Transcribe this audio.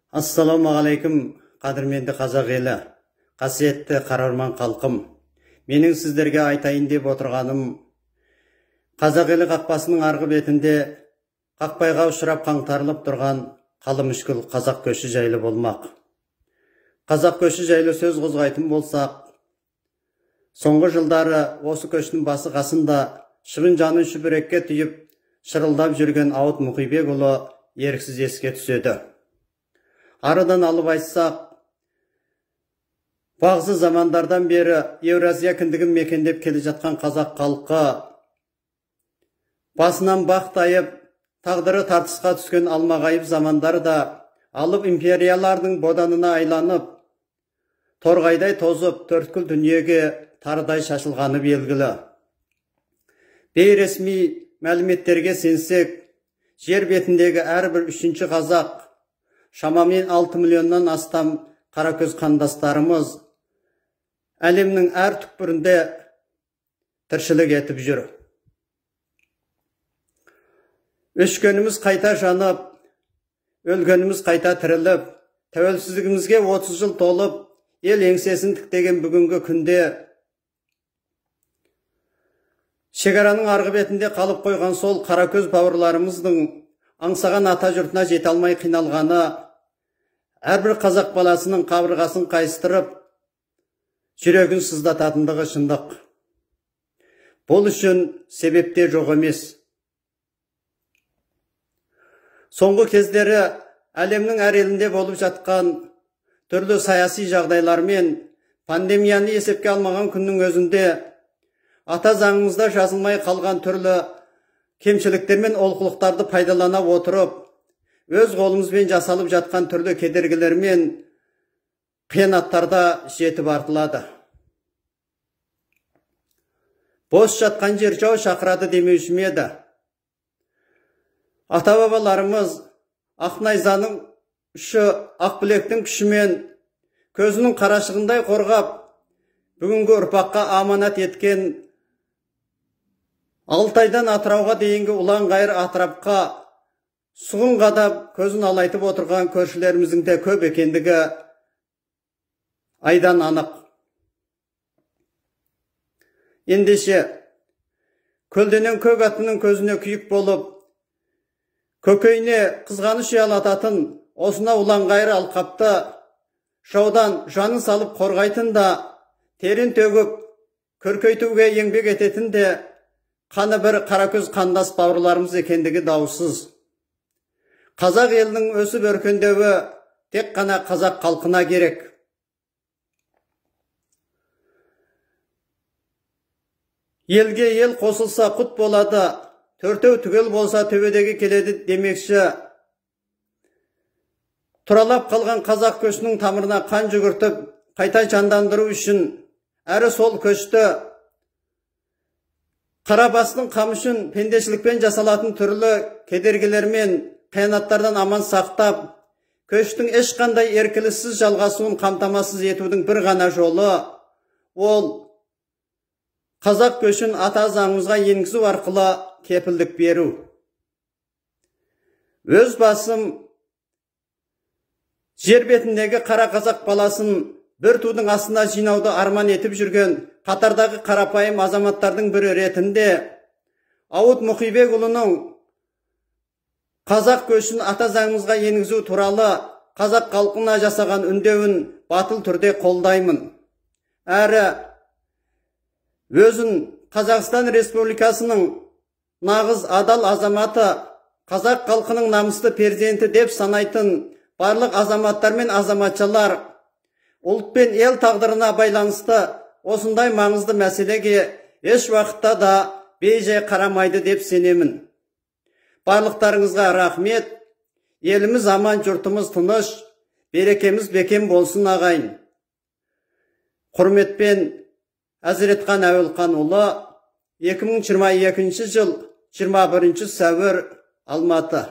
Ассаламағалейкум, қадірменді қазақ елі, қасиетті қарарман халқым. Менің сіздерге айтайын деп отырғаным, қазақ елі қақпасының арғы бетінде қақпайға ұшырап қаңтарылып тұрған қалы мүшкіл қазақ көші жайлы болмақ. Қазақ көші жайлы сөз қозғайтын болсақ, соңғы жылдары осы көштің басы қасында шығын жанын шүбірекке түйіп, шырылдап жүрген Ауыт Мұқибекұлы еріксіз еске түседі. Арыдан алып айтсақ, бағзы замандардан бері Еуразия кіндігін мекендеп келе жатқан қазақ халқы басынан бақ тайып, тағдыры тартысқа түскен алмағайып замандары да алып империялардың боданына айланып, торғайдай тозып, төрткүл дүниеге тарыдай шашылғаны белгілі. Бейресми мәліметтерге сенсек, жер бетіндегі әрбір үшінші қазақ, шамамен 6 миллионнан астам қаракөз қандастарымыз әлемнің әр түкпірінде тіршілік етіп жүр. Өшкеніміз қайта жанып, өлгеніміз қайта тіріліп, тәуелсіздігімізге 30 жыл толып, ел еңсесін тіктеген бүгінгі күнде шекараның арғы бетінде қалып қойған сол қаракөз бауырларымыздың аңсаған ата жұртына жете алмай қиналғаны, әрбір қазақ баласының қабырғасын қайыстырып, жүрегін сыздататындығы шындық. Бұл үшін себепте жоқ емес. Соңғы кездері әлемнің әр елінде болып жатқан түрлі саяси жағдайлар мен пандемияны есепке алмаған күннің өзінде ата заңымызда жазылмай қалған түрлі кемшіліктер мен олқылықтарды пайдалана отырып, өз қолымызбен жасалып жатқан түрлі кедергілер мен қиянаттарда жетіп артылады. Бос жатқан жер жау шақырады демеуші ме еді? Ата-бабаларымыз ақ найзаның ұшы ақ білектің күшімен көзінің қарашығындай қорғап, бүгінгі ұрпаққа аманат еткен 6 айдан Атырауға дейінгі ұлан ғайыр атырапқа сұғын қадап көзін алайтып отырған көршілеріміздің де көп екендігі айдан анық. Ендеше, көлденең көк атының көзіне күйік болып, көкейіне қызғаныш ұялататын осына ұлан ғайыр алқапты жаудан жанын салып қорғайтын да, терін төгіп, көркейтуге еңбек ететін де қаны бір қаракөз қандас бауырларымыз екендігі даусыз. Қазақ елінің өсіп өркендеуі тек қана қазақ халқына керек. Елге ел қосылса құт болады, төртеу түгел болса төбедегі келеді демекші. Тұралап қалған қазақ көшінің тамырына қан жүгіртіп, қайта жандандыру үшін әрі сол көшті Қарабастың қамышын пендешілікпен жасалатын түрлі кедергілер мен қиянаттардан аман сақтап, көштің ешқандай еркіліксіз жалғасуын қамтамасыз етудің бір ғана жолы, ол қазақ көшін ата заңымызға енгізу арқылы кепілдік беру. Өз басым жер бетіндегі қара қазақ баласын бір тудың астына жинауды арман етіп жүрген қатардағы қарапайым азаматтардың бірі ретінде Ауыт Мұқибекұлының қазақ көшін ата заңымызға енгізу туралы қазақ халқына жасаған үндеуін батыл түрде қолдаймын. Әрі өзін Қазақстан Республикасының нағыз адал азаматы, қазақ халқының намысты перзенті деп санайтын барлық азаматтар мен азаматшалар ұлт пен ел тағдырына байланысты осындай маңызды мәселеге еш уақытта да бейжай қарамайды деп сенемін. Барлықтарыңызға рахмет. Еліміз аман, жұртымыз тыныш, берекеміз бекем болсын ағайын. Құрметпен Әзіретхан Әуелханұлы, 2022 жыл 21 сәуір, Алматы.